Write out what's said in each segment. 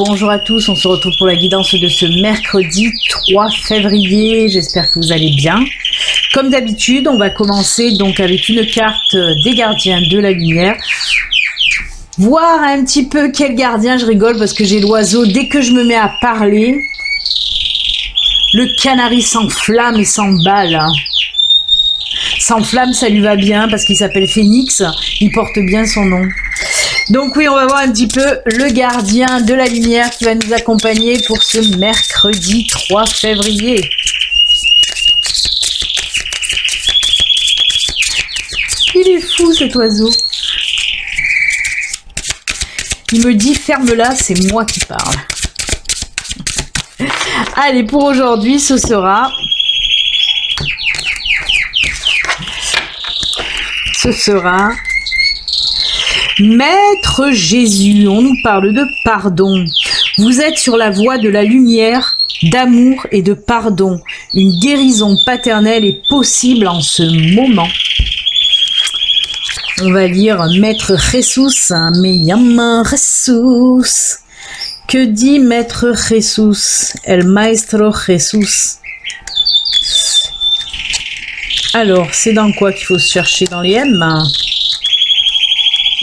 bonjour à tous, on se retrouve pour la guidance de ce mercredi 3 février, j'espère que vous allez bien. Comme d'habitude, on va commencer donc avec une carte des gardiens de la lumière. Voir un petit peu quel gardien, je rigole parce que j'ai l'oiseau, dès que je me mets à parler, le canari s'enflamme et s'emballe. Hein. S'enflamme, ça lui va bien parce qu'il s'appelle Phénix, il porte bien son nom. Donc oui, on va voir un petit peu le gardien de la lumière qui va nous accompagner pour ce mercredi 3 février. Il est fou cet oiseau. Il me dit ferme-la, c'est moi qui parle. Allez, pour aujourd'hui, ce sera Maître Jésus. On nous parle de pardon. Vous êtes sur la voie de la lumière, d'amour et de pardon. Une guérison paternelle est possible en ce moment. On va lire Maître Jesús, me llama Jesús. Que dit Maître Jesús, el Maestro Jesús? Alors, c'est dans quoi qu'il faut se chercher? Dans les M?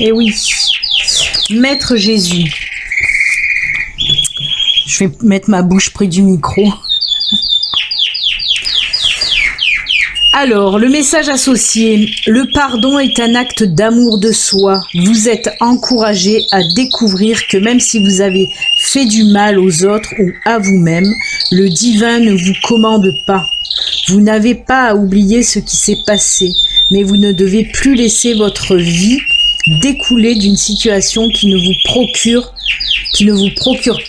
Eh oui, Maître Jésus. Je vais mettre ma bouche près du micro. Alors, le message associé. Le pardon est un acte d'amour de soi. Vous êtes encouragé à découvrir que même si vous avez fait du mal aux autres ou à vous-même, le divin ne vous commande pas. Vous n'avez pas à oublier ce qui s'est passé, mais vous ne devez plus laisser votre vie découler d'une situation qui ne vous procure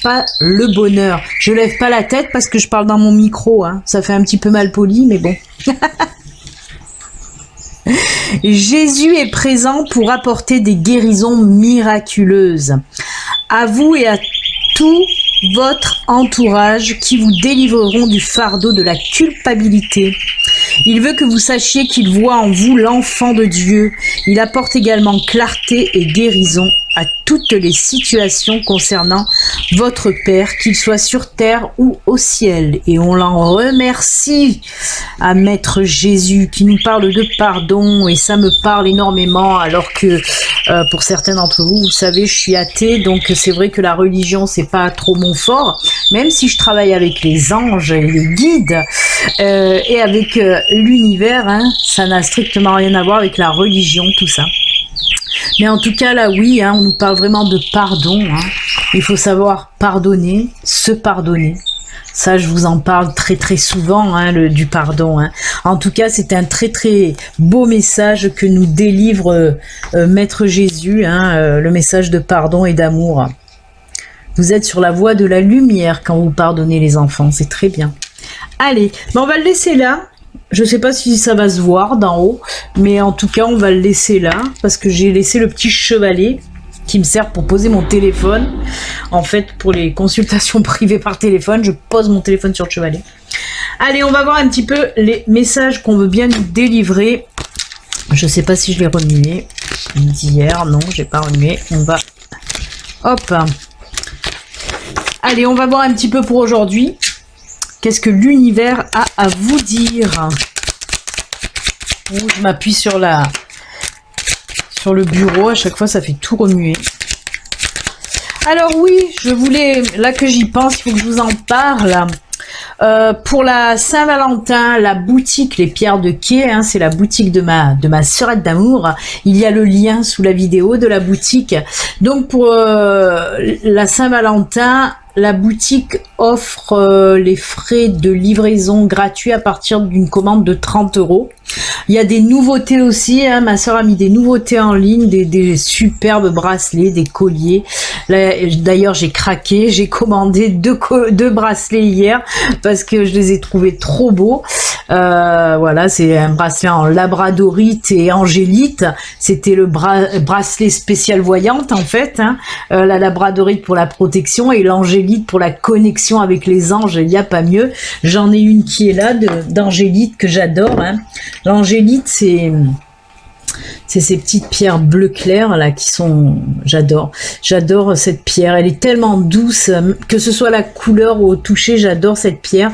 pas le bonheur. Je lève pas la tête parce que je parle dans mon micro, hein. Ça fait un petit peu mal poli, mais bon. Jésus est présent pour apporter des guérisons miraculeuses. À vous et à tout votre entourage qui vous délivreront du fardeau de la culpabilité. Il veut que vous sachiez qu'il voit en vous l'enfant de Dieu. Il apporte également clarté et guérison à toutes les situations concernant votre Père, qu'il soit sur terre ou au ciel. Et on l'en remercie à Maître Jésus qui nous parle de pardon, et ça me parle énormément alors que pour certains d'entre vous, vous savez, je suis athée, donc c'est vrai que la religion c'est pas trop mon fort, même si je travaille avec les anges et les guides et avec l'univers, hein, ça n'a strictement rien à voir avec la religion, tout ça. Mais en tout cas, là, oui, hein, on nous parle vraiment de pardon. Hein. Il faut savoir pardonner, se pardonner. Ça, je vous en parle très très souvent, hein, du pardon. Hein. En tout cas, c'est un très très beau message que nous délivre Maître Jésus, hein, le message de pardon et d'amour. Vous êtes sur la voie de la lumière quand vous pardonnez les enfants, c'est très bien. Allez, ben on va le laisser là. Je ne sais pas si ça va se voir d'en haut, mais en tout cas, on va le laisser là, parce que j'ai laissé le petit chevalet qui me sert pour poser mon téléphone. En fait, pour les consultations privées par téléphone, je pose mon téléphone sur le chevalet. Allez, on va voir un petit peu les messages qu'on veut bien nous délivrer. Je ne sais pas si je l'ai remué d'hier. Non, je n'ai pas remué. On va... Hop. Allez, on va voir un petit peu pour aujourd'hui. Qu'est-ce que l'univers a à vous dire? Je m'appuie sur le bureau, à chaque fois ça fait tout remuer. Alors oui, je voulais, là que j'y pense, il faut que je vous en parle. Pour la Saint-Valentin, la boutique Les Pierres de Quai, hein, c'est la boutique de ma sœurette d'amour. Il y a le lien sous la vidéo de la boutique. Donc pour la Saint-Valentin, la boutique offre les frais de livraison gratuits à partir d'une commande de 30 €. Il y a des nouveautés aussi, hein. Ma soeur a mis des nouveautés en ligne, des superbes bracelets, des colliers. D'ailleurs, j'ai craqué, j'ai commandé deux bracelets hier parce que je les ai trouvés trop beaux. Voilà, c'est un bracelet en labradorite et angélite. C'était le bracelet spécial voyante en fait, hein. La labradorite pour la protection et l'angélite pour la connexion avec les anges. Il n'y a pas mieux. J'en ai une qui est là d'angélite que j'adore, hein. L'angélite, c'est C'est ces petites pierres bleu clair là qui sont, j'adore cette pierre, elle est tellement douce, que ce soit la couleur ou au toucher, j'adore cette pierre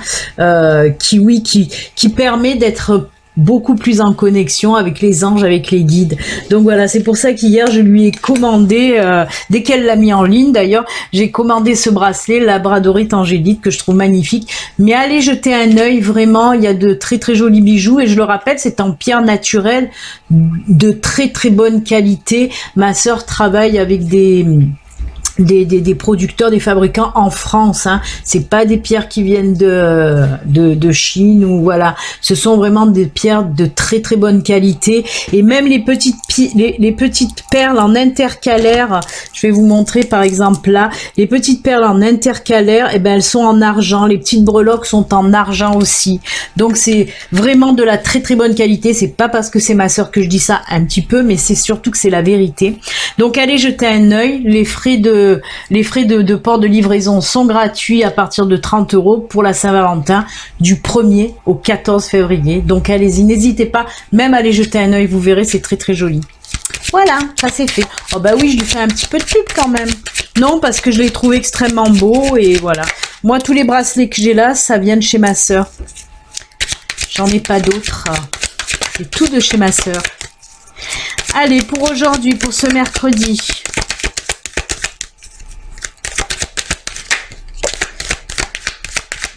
qui permet d'être beaucoup plus en connexion avec les anges, avec les guides. Donc voilà, c'est pour ça qu'hier je lui ai commandé, dès qu'elle l'a mis en ligne d'ailleurs, j'ai commandé ce bracelet Labradorite Angélique que je trouve magnifique. Mais allez jeter un œil, vraiment, il y a de très très jolis bijoux et je le rappelle, c'est en pierre naturelle de très très bonne qualité. Ma sœur travaille avec des producteurs, des fabricants en France, hein. C'est pas des pierres qui viennent de Chine ou voilà. Ce sont vraiment des pierres de très très bonne qualité et même les petites perles en intercalaire. Je vais vous montrer par exemple là, les petites perles en intercalaire, et ben elles sont en argent. Les petites breloques sont en argent aussi. Donc c'est vraiment de la très très bonne qualité. C'est pas parce que c'est ma sœur que je dis ça un petit peu, mais c'est surtout que c'est la vérité. Donc allez jeter un œil. Les frais de port de livraison sont gratuits à partir de 30 € pour la Saint-Valentin du 1er au 14 février. Donc allez-y, n'hésitez pas, même à aller jeter un œil, vous verrez, c'est très très joli. Voilà, ça c'est fait. Oh bah oui, je lui fais un petit peu de pub quand même. Non, parce que je l'ai trouvé extrêmement beau et voilà. Moi, tous les bracelets que j'ai là, ça vient de chez ma sœur. J'en ai pas d'autres. C'est tout de chez ma sœur. Allez, pour aujourd'hui, pour ce mercredi,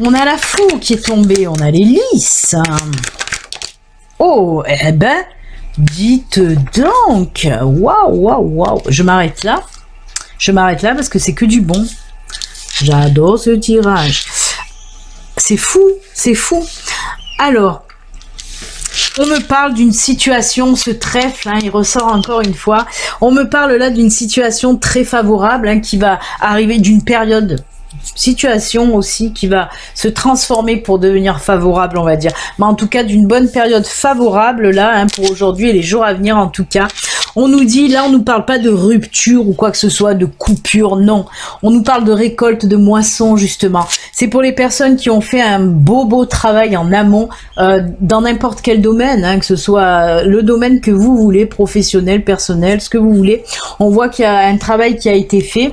on a la fou qui est tombée, on a les lys. Oh, eh ben, dites donc. Waouh, waouh, waouh. Je m'arrête là. Je m'arrête là parce que c'est que du bon. J'adore ce tirage. C'est fou, c'est fou. Alors, on me parle d'une situation, ce trèfle, hein, il ressort encore une fois. On me parle là d'une situation très favorable, hein, qui va arriver, d'une situation aussi qui va se transformer pour devenir favorable, on va dire. Mais en tout cas, d'une bonne période favorable là, hein, pour aujourd'hui et les jours à venir en tout cas. On nous dit, là on nous parle pas de rupture ou quoi que ce soit, de coupure, non. On nous parle de récolte, de moisson justement. C'est pour les personnes qui ont fait un beau travail en amont, dans n'importe quel domaine, hein, que ce soit le domaine que vous voulez, professionnel, personnel, ce que vous voulez. On voit qu'il y a un travail qui a été fait.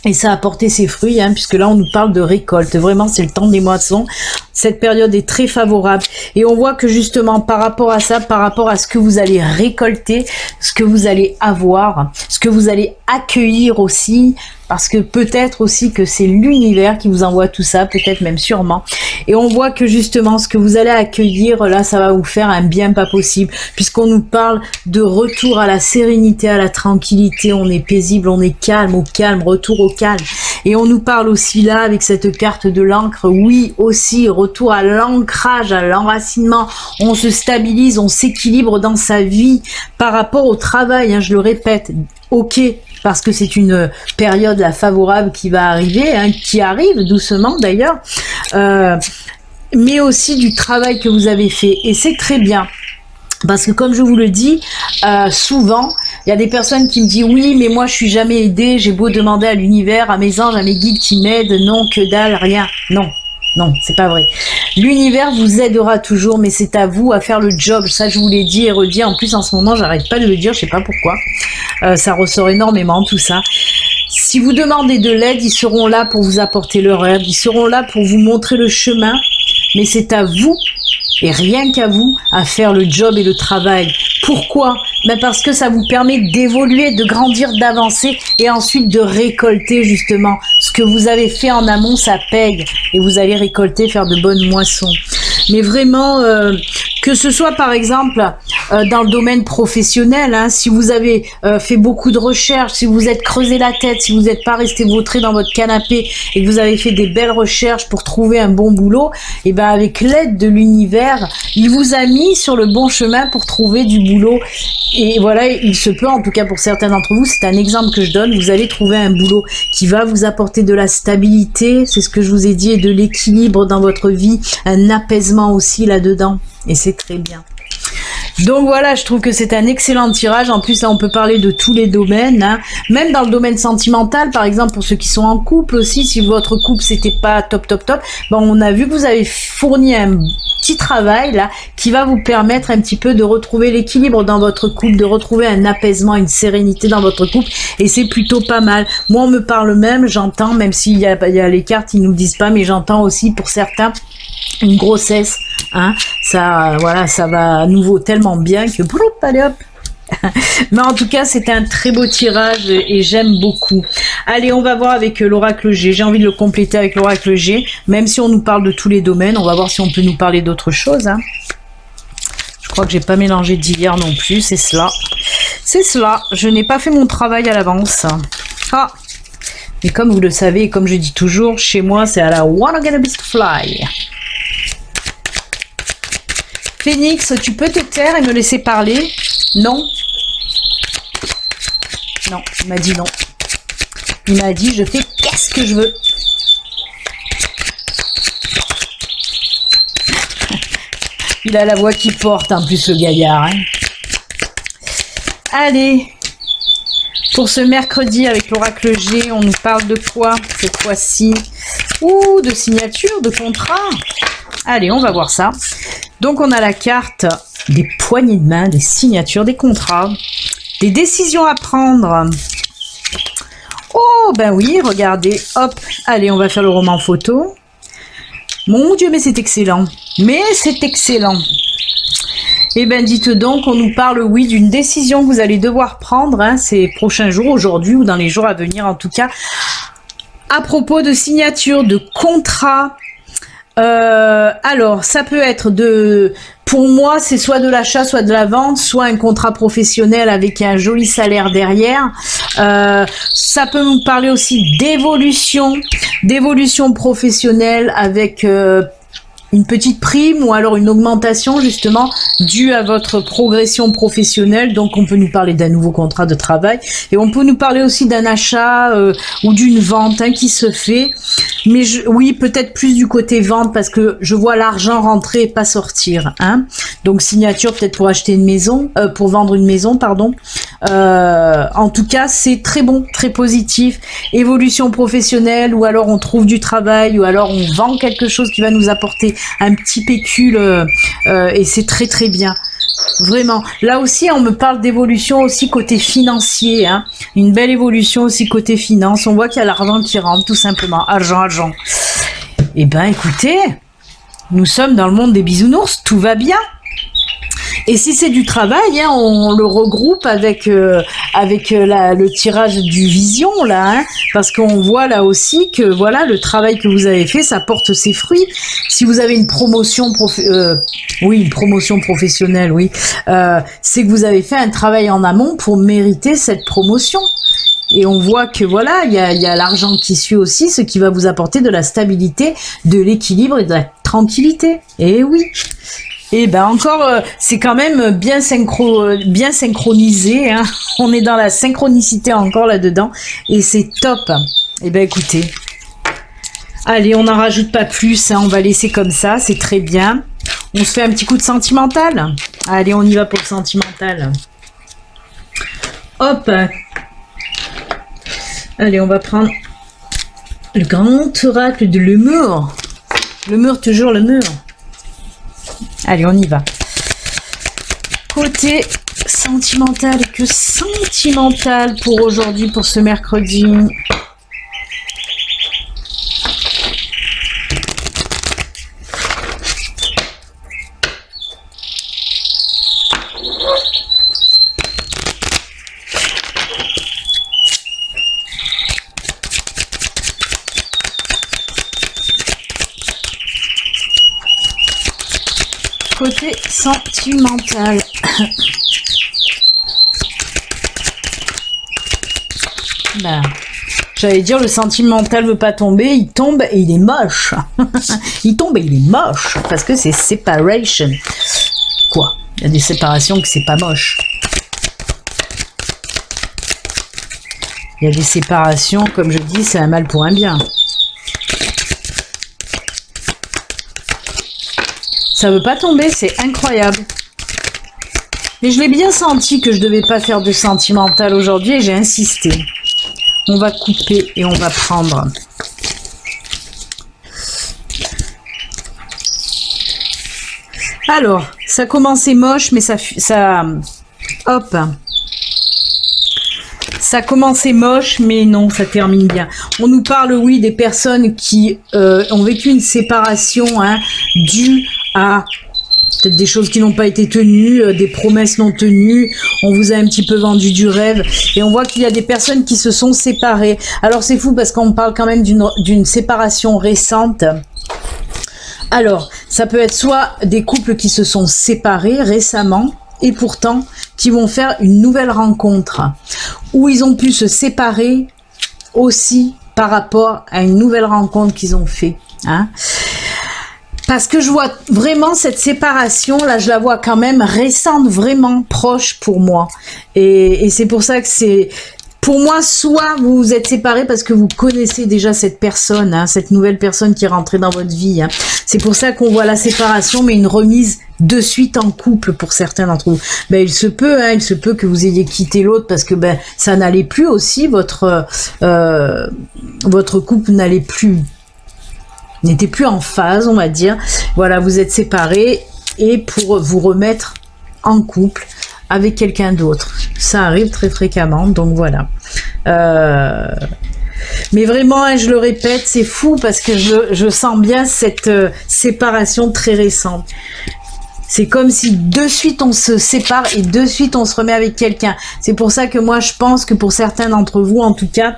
Et ça a porté ses fruits, hein, puisque là on nous parle de récolte. Vraiment, c'est le temps des moissons. Cette période est très favorable. Et on voit que justement, par rapport à ça, par rapport à ce que vous allez récolter, ce que vous allez avoir, ce que vous allez accueillir aussi, parce que peut-être aussi que c'est l'univers qui vous envoie tout ça, peut-être même sûrement. Et on voit que justement, ce que vous allez accueillir, là, ça va vous faire un bien pas possible, puisqu'on nous parle de retour à la sérénité, à la tranquillité, on est paisible, on est calme, au calme, retour au calme. Et on nous parle aussi là, avec cette carte de l'encre, oui, aussi, retour à l'ancrage, à l'enracinement, on se stabilise, on s'équilibre dans sa vie par rapport au travail, hein, je le répète, ok, parce que c'est une période là, favorable qui va arriver, hein, qui arrive doucement d'ailleurs, mais aussi du travail que vous avez fait, et c'est très bien. Parce que comme je vous le dis, souvent, il y a des personnes qui me disent « Oui, mais moi je suis jamais aidée, j'ai beau demander à l'univers, à mes anges, à mes guides qui m'aident, non, que dalle, rien. » Non, non, c'est pas vrai. L'univers vous aidera toujours, mais c'est à vous à faire le job. Ça, je vous l'ai dit et redit. En plus, en ce moment, j'arrête pas de le dire, je sais pas pourquoi. Ça ressort énormément, tout ça. Si vous demandez de l'aide, ils seront là pour vous apporter leur aide. Ils seront là pour vous montrer le chemin, mais c'est à vous et rien qu'à vous à faire le job et le travail. Pourquoi? Ben parce que ça vous permet d'évoluer, de grandir, d'avancer et ensuite de récolter justement. Ce que vous avez fait en amont, ça paye et vous allez récolter, faire de bonnes moissons. Mais vraiment, que ce soit par exemple dans le domaine professionnel, hein, si vous avez fait beaucoup de recherches, si vous êtes creusé la tête, si vous n'êtes pas resté vautré dans votre canapé et que vous avez fait des belles recherches pour trouver un bon boulot, et ben avec l'aide de l'univers, il vous a mis sur le bon chemin pour trouver du boulot. Et voilà, il se peut, en tout cas pour certains d'entre vous, c'est un exemple que je donne, vous allez trouver un boulot qui va vous apporter de la stabilité, c'est ce que je vous ai dit, et de l'équilibre dans votre vie, un apaisement aussi là-dedans, et c'est très bien. Donc voilà, je trouve que c'est un excellent tirage. En plus, là, on peut parler de tous les domaines, hein. Même dans le domaine sentimental, par exemple, pour ceux qui sont en couple aussi, si votre couple c'était pas top, bon, on a vu que vous avez fourni un petit travail là qui va vous permettre un petit peu de retrouver l'équilibre dans votre couple, de retrouver un apaisement, une sérénité dans votre couple, et c'est plutôt pas mal. Moi, on me parle même, j'entends, même s'il y a les cartes, ils nous disent pas, mais j'entends aussi pour certains une grossesse, hein. Ça, voilà, ça va à nouveau tellement bien que allez hop. Mais en tout cas, c'est un très beau tirage et j'aime beaucoup. Allez, on va voir avec l'oracle G. J'ai envie de le compléter avec l'oracle G. Même si on nous parle de tous les domaines, on va voir si on peut nous parler d'autre chose, hein. Je crois que j'ai pas mélangé d'hier non plus, c'est cela. C'est cela. Je n'ai pas fait mon travail à l'avance. Ah. Et comme vous le savez, et comme je dis toujours, chez moi, c'est à la Wanna Get a Beast Fly. Phoenix, tu peux te taire et me laisser parler? Non. Non, il m'a dit non. Il m'a dit, je fais qu'est-ce que je veux. Il a la voix qui porte, en plus, le gaillard, hein. Allez. Pour ce mercredi, avec l'oracle G, on nous parle de quoi cette fois-ci? Ouh, de signature, de contrat. Allez, on va voir ça. Donc, on a la carte des poignées de main, des signatures, des contrats, des décisions à prendre. Oh, ben oui, regardez, hop. Allez, on va faire le roman photo. Mon Dieu, mais c'est excellent. Mais c'est excellent. Eh bien, dites donc, on nous parle, oui, d'une décision que vous allez devoir prendre, hein, ces prochains jours, aujourd'hui ou dans les jours à venir, en tout cas, à propos de signature, de contrat. Alors, ça peut être pour moi, c'est soit de l'achat, soit de la vente, soit un contrat professionnel avec un joli salaire derrière. Ça peut nous parler aussi d'évolution professionnelle avec une petite prime ou alors une augmentation justement due à votre progression professionnelle. Donc on peut nous parler d'un nouveau contrat de travail et on peut nous parler aussi d'un achat ou d'une vente, hein, qui se fait. Mais oui, peut-être plus du côté vente parce que je vois l'argent rentrer et pas sortir, hein. Donc signature peut-être pour acheter une maison, pour vendre une maison, pardon. En tout cas, c'est très bon, très positif. Évolution professionnelle, ou alors on trouve du travail, ou alors on vend quelque chose qui va nous apporter un petit pécule, et c'est très très bien. Vraiment. Là aussi, on me parle d'évolution aussi côté financier, hein. Une belle évolution aussi côté finance. On voit qu'il y a l'argent qui rentre, tout simplement. Argent. Eh ben, écoutez, nous sommes dans le monde des bisounours, tout va bien. Et si c'est du travail, hein, on le regroupe avec le tirage du vision là, hein, parce qu'on voit là aussi que voilà, le travail que vous avez fait, ça porte ses fruits. Si vous avez une promotion professionnelle, oui, c'est que vous avez fait un travail en amont pour mériter cette promotion. Et on voit que voilà, il y a l'argent qui suit aussi, ce qui va vous apporter de la stabilité, de l'équilibre et de la tranquillité. Et oui. Et ben encore, c'est quand même bien synchronisé, hein. On est dans la synchronicité encore là-dedans, et c'est top. Et ben écoutez, allez, on n'en rajoute pas plus, hein. On va laisser comme ça, c'est très bien. On se fait un petit coup de sentimental. Allez, on y va pour le sentimental. Hop. Allez, on va prendre le grand oracle de l'humour. L'humour, toujours l'humour. Allez, on y va. Côté sentimental, que sentimental pour aujourd'hui, pour ce mercredi. Côté sentimental. Ben, j'allais dire, le sentimental veut pas tomber, il tombe et il est moche. Il tombe et il est moche, parce que c'est separation. Quoi? Il y a des séparations que c'est pas moche. Il y a des séparations, comme je dis, c'est un mal pour un bien. Ça veut pas tomber, c'est incroyable. Mais je l'ai bien senti que je devais pas faire de sentimental aujourd'hui et j'ai insisté. On va couper et on va prendre. Alors, ça commençait moche, mais hop. Ça commençait moche, mais non, ça termine bien. On nous parle, oui, des personnes qui ont vécu une séparation due à peut-être des choses qui n'ont pas été tenues, des promesses non tenues. On vous a un petit peu vendu du rêve. Et on voit qu'il y a des personnes qui se sont séparées. Alors, c'est fou parce qu'on parle quand même d'une séparation récente. Alors, ça peut être soit des couples qui se sont séparés récemment et pourtant qui vont faire une nouvelle rencontre, ou ils ont pu se séparer aussi par rapport à une nouvelle rencontre qu'ils ont fait. Parce que je vois vraiment cette séparation, là je la vois quand même récente, vraiment proche pour moi. Et c'est pour ça que c'est... Pour moi, soit vous vous êtes séparés parce que vous connaissez déjà cette personne, cette nouvelle personne qui est rentrée dans votre vie. C'est pour ça qu'on voit la séparation, mais une remise de suite en couple pour certains d'entre vous. Il se peut que vous ayez quitté l'autre parce que ça n'allait plus aussi, votre couple n'était plus en phase, on va dire. Voilà, vous êtes séparés et pour vous remettre en couple avec quelqu'un d'autre. Ça arrive très fréquemment, donc voilà. Mais vraiment, je le répète, c'est fou parce que je sens bien cette séparation très récente. C'est comme si de suite on se sépare et de suite on se remet avec quelqu'un. C'est pour ça que moi je pense que pour certains d'entre vous, en tout cas,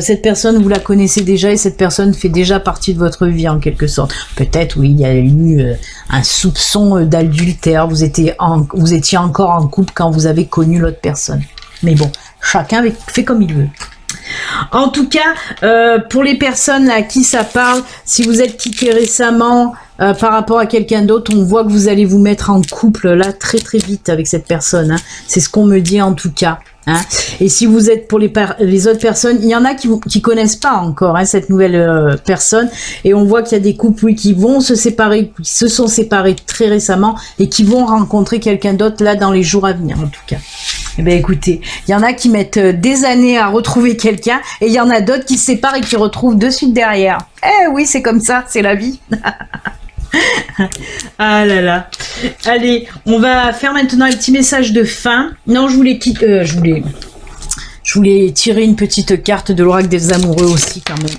cette personne vous la connaissez déjà et cette personne fait déjà partie de votre vie en quelque sorte. Peut-être oui, il y a eu un soupçon d'adultère. Vous étiez encore en couple quand vous avez connu l'autre personne. Mais bon, chacun fait comme il veut. En tout cas, pour les personnes à qui ça parle, si vous êtes quitté récemment par rapport à quelqu'un d'autre, on voit que vous allez vous mettre en couple là très très vite avec cette personne. C'est ce qu'on me dit en tout cas. Et si vous êtes pour les autres personnes, il y en a qui connaissent pas encore cette nouvelle personne. Et on voit qu'il y a des couples oui, qui vont se séparer, qui se sont séparés très récemment et qui vont rencontrer quelqu'un d'autre là dans les jours à venir en tout cas. Eh bien écoutez, il y en a qui mettent des années à retrouver quelqu'un et il y en a d'autres qui se séparent et qui retrouvent de suite derrière. Eh oui, c'est comme ça, c'est la vie. Ah là là. Allez, on va faire maintenant un petit message de fin. Non, je voulais tirer une petite carte de l'oracle des amoureux aussi quand même.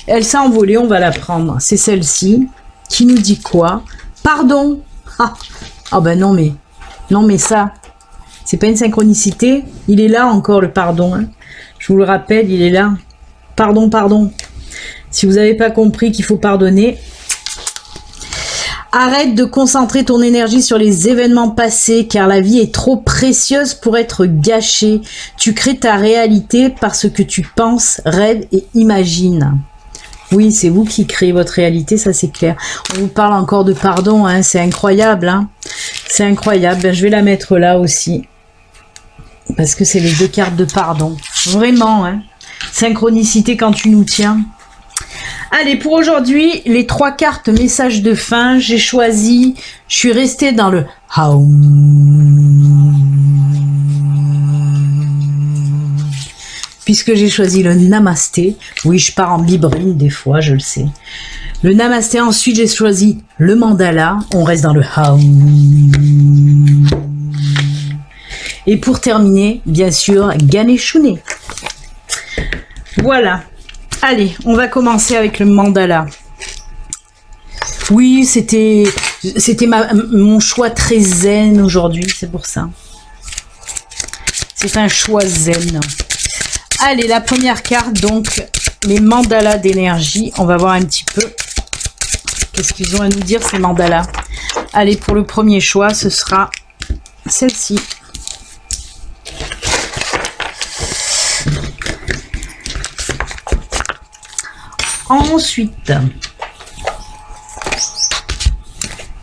Elle s'est envolée, on va la prendre. C'est celle-ci qui nous dit quoi? Pardon. Ah ben non mais ça, c'est pas une synchronicité. Il est là encore le pardon. Je vous le rappelle, il est là. Pardon. Si vous n'avez pas compris qu'il faut pardonner. Arrête de concentrer ton énergie sur les événements passés car la vie est trop précieuse pour être gâchée. Tu crées ta réalité parce que tu penses, rêves et imagines. Oui, c'est vous qui créez votre réalité, ça c'est clair. On vous parle encore de pardon, c'est incroyable. C'est incroyable. Je vais la mettre là aussi. Parce que c'est les deux cartes de pardon. Vraiment, synchronicité quand tu nous tiens. Allez, pour aujourd'hui, les 3 cartes message de fin, j'ai choisi, je suis restée dans le Haum. Puisque j'ai choisi le Namasté. Oui, je pars en bibrine des fois, je le sais. Le Namasté, ensuite j'ai choisi le Mandala, on reste dans le Haum. Et pour terminer, bien sûr, Ganeshune. Voilà. Allez, on va commencer avec le mandala. Oui, c'était mon choix très zen aujourd'hui, c'est pour ça. C'est un choix zen. Allez, la première carte, donc, les mandalas d'énergie. On va voir un petit peu qu'est-ce qu'ils ont à nous dire, ces mandalas. Allez, pour le premier choix, ce sera celle-ci. Ensuite,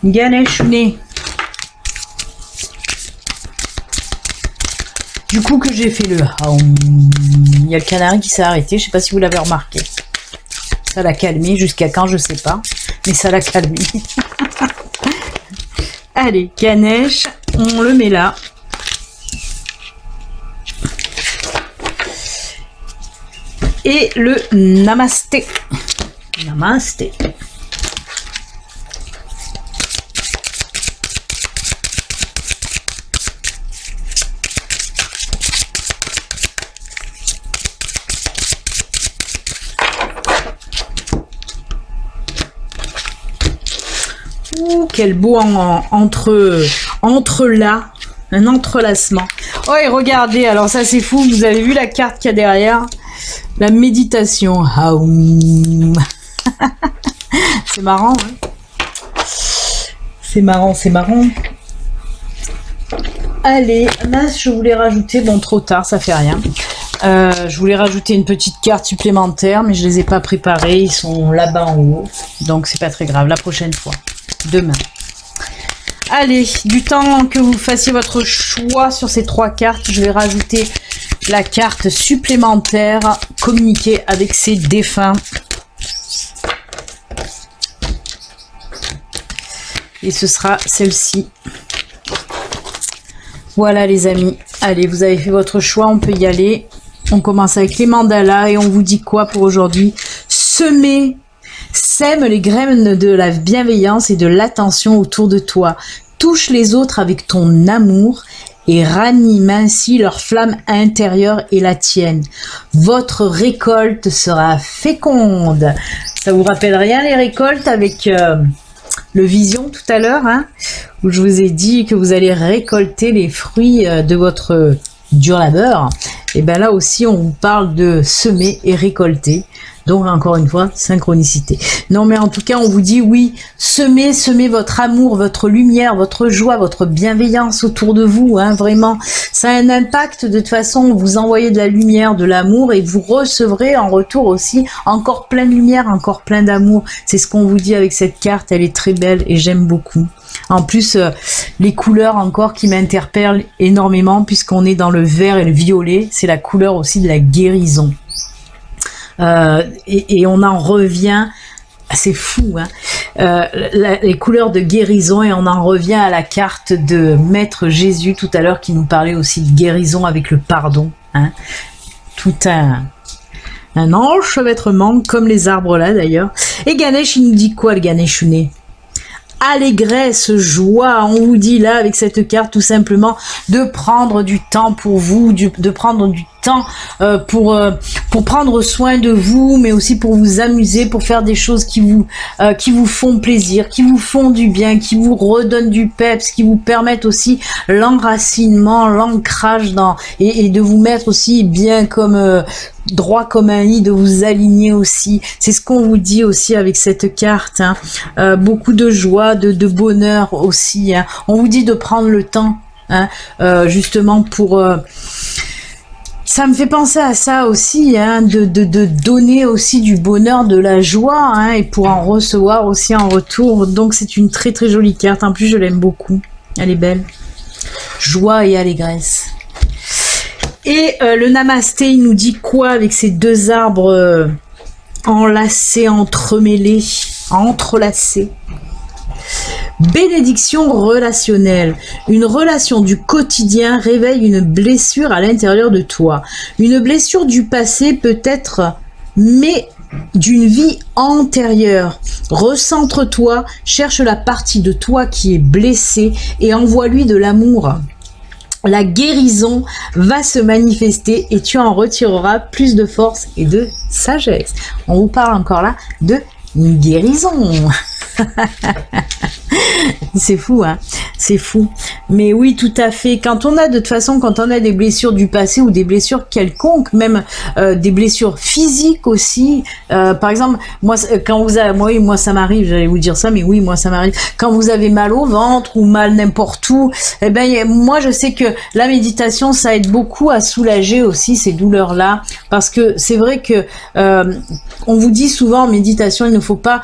Ganeshune. Du coup que j'ai fait le Haum. Il y a le canari qui s'est arrêté, je sais pas si vous l'avez remarqué. Ça l'a calmé, jusqu'à quand je sais pas, mais ça l'a calmé. Allez, Ganesh on le met là. Et le namasté. Namasté. Ouh, quel beau entrelac, un entrelacement. Oh, et regardez, alors ça c'est fou, vous avez vu la carte qu'il y a derrière? La méditation. C'est marrant, hein? C'est marrant, c'est marrant. Allez, là je voulais rajouter, bon trop tard, ça fait rien. Je voulais rajouter une petite carte supplémentaire, mais je les ai pas préparés, ils sont là-bas en haut. Donc c'est pas très grave, la prochaine fois. Demain. Allez, du temps que vous fassiez votre choix sur ces 3 cartes, je vais rajouter la carte supplémentaire, communiquer avec ses défunts. Et ce sera celle-ci. Voilà les amis. Allez, vous avez fait votre choix, on peut y aller. On commence avec les mandalas et on vous dit quoi pour aujourd'hui? Sème les graines de la bienveillance et de l'attention autour de toi. Touche les autres avec ton amour et ranime ainsi leur flamme intérieure et la tienne. Votre récolte sera féconde. Ça vous rappelle rien les récoltes avec le vision tout à l'heure, hein, où je vous ai dit que vous allez récolter les fruits de votre dur labeur. Et bien là aussi on vous parle de semer et récolter. Donc encore une fois, synchronicité. Non mais en tout cas, on vous dit oui, semez votre amour, votre lumière, votre joie, votre bienveillance autour de vous, hein, vraiment. Ça a un impact de toute façon, vous envoyez de la lumière, de l'amour et vous recevrez en retour aussi encore plein de lumière, encore plein d'amour. C'est ce qu'on vous dit avec cette carte, elle est très belle et j'aime beaucoup. En plus, les couleurs encore qui m'interpellent énormément puisqu'on est dans le vert et le violet, c'est la couleur aussi de la guérison. Et on en revient, c'est fou, hein, les couleurs de guérison, et on en revient à la carte de Maître Jésus tout à l'heure qui nous parlait aussi de guérison avec le pardon, hein. Tout un enchevêtrement comme les arbres là d'ailleurs. Et Ganesh, il nous dit quoi le Ganeshuné? Allégresse, joie, on vous dit là avec cette carte tout simplement de prendre du temps pour vous, de prendre du temps pour prendre soin de vous, mais aussi pour vous amuser, pour faire des choses qui vous font plaisir, qui vous font du bien, qui vous redonnent du peps, qui vous permettent aussi l'enracinement, l'ancrage et de vous mettre aussi bien comme droit comme un i, de vous aligner aussi. C'est ce qu'on vous dit aussi avec cette carte, hein. Beaucoup de joie, de bonheur aussi, hein. On vous dit de prendre le temps, hein, justement pour ça me fait penser à ça aussi, hein, de donner aussi du bonheur, de la joie, hein, et pour en recevoir aussi en retour. Donc c'est une très très jolie carte, en plus je l'aime beaucoup, elle est belle. Joie et allégresse. Et le namasté, il nous dit quoi avec ces 2 arbres enlacés, entremêlés, entrelacés? Bénédiction relationnelle. Une relation du quotidien réveille une blessure à l'intérieur de toi. Une blessure du passé peut-être, mais d'une vie antérieure. Recentre-toi, cherche la partie de toi qui est blessée et envoie-lui de l'amour. La guérison va se manifester et tu en retireras plus de force et de sagesse. On vous parle encore là de guérison. C'est fou, hein, c'est fou. Mais oui, tout à fait. Quand on a de toute façon, quand on a des blessures du passé ou des blessures quelconques, même des blessures physiques aussi. Par exemple, moi, quand vous avez, moi ça m'arrive. J'allais vous dire ça, mais oui, moi ça m'arrive. Quand vous avez mal au ventre ou mal n'importe où, eh ben moi je sais que la méditation ça aide beaucoup à soulager aussi ces douleurs-là, parce que c'est vrai que on vous dit souvent en méditation, il ne faut pas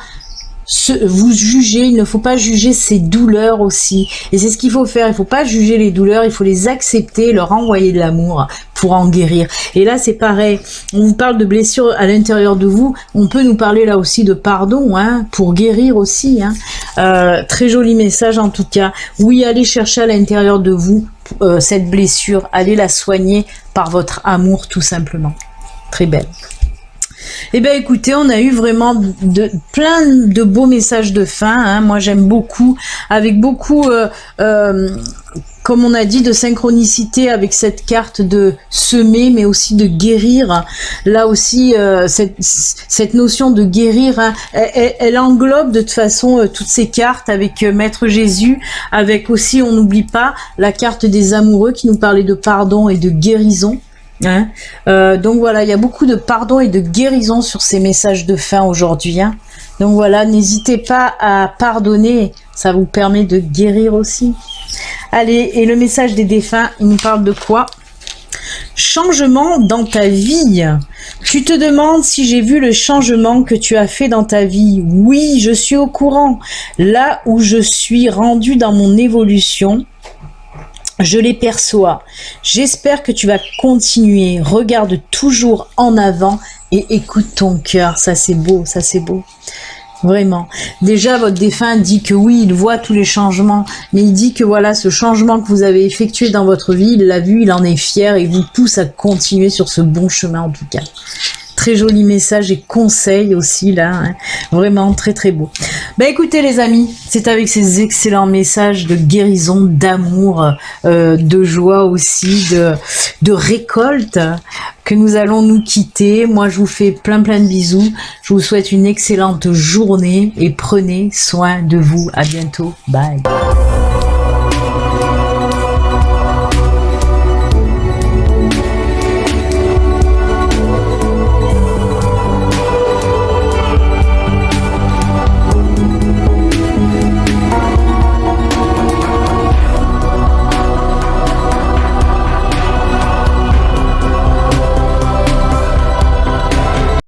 vous juger, il ne faut pas juger ces douleurs aussi, et c'est ce qu'il faut faire. Il faut pas juger les douleurs, il faut les accepter, leur envoyer de l'amour pour en guérir. Et là, c'est pareil. On vous parle de blessures à l'intérieur de vous. On peut nous parler là aussi de pardon, hein, pour guérir aussi. Hein. Très joli message en tout cas. Oui, allez chercher à l'intérieur de vous cette blessure. Allez la soigner par votre amour, tout simplement. Très belle. Eh bien écoutez, on a eu vraiment plein de beaux messages de fin, hein. Moi j'aime beaucoup, avec beaucoup, comme on a dit, de synchronicité avec cette carte de semer, mais aussi de guérir. Là aussi, cette notion de guérir, hein, elle englobe de toute façon toutes ces cartes avec Maître Jésus, avec aussi, on n'oublie pas, la carte des amoureux qui nous parlait de pardon et de guérison. Hein, donc voilà, il y a beaucoup de pardon et de guérison sur ces messages de fin aujourd'hui. Hein. Donc voilà, n'hésitez pas à pardonner, ça vous permet de guérir aussi. Allez, et le message des défunts, il nous parle de quoi? Changement dans ta vie. Tu te demandes si j'ai vu le changement que tu as fait dans ta vie. Oui, je suis au courant. Là où je suis rendu dans mon évolution, je les perçois. J'espère que tu vas continuer. Regarde toujours en avant et écoute ton cœur. Ça, c'est beau, ça, c'est beau. Vraiment. Déjà, votre défunt dit que oui, il voit tous les changements, mais il dit que voilà, ce changement que vous avez effectué dans votre vie, il l'a vu, il en est fier et il vous pousse à continuer sur ce bon chemin en tout cas. Très joli message et conseil aussi là, hein. Vraiment très très beau. Ben écoutez les amis, c'est avec ces excellents messages de guérison, d'amour, de joie aussi, de récolte que nous allons nous quitter. Moi je vous fais plein de bisous, je vous souhaite une excellente journée et prenez soin de vous. À bientôt, bye.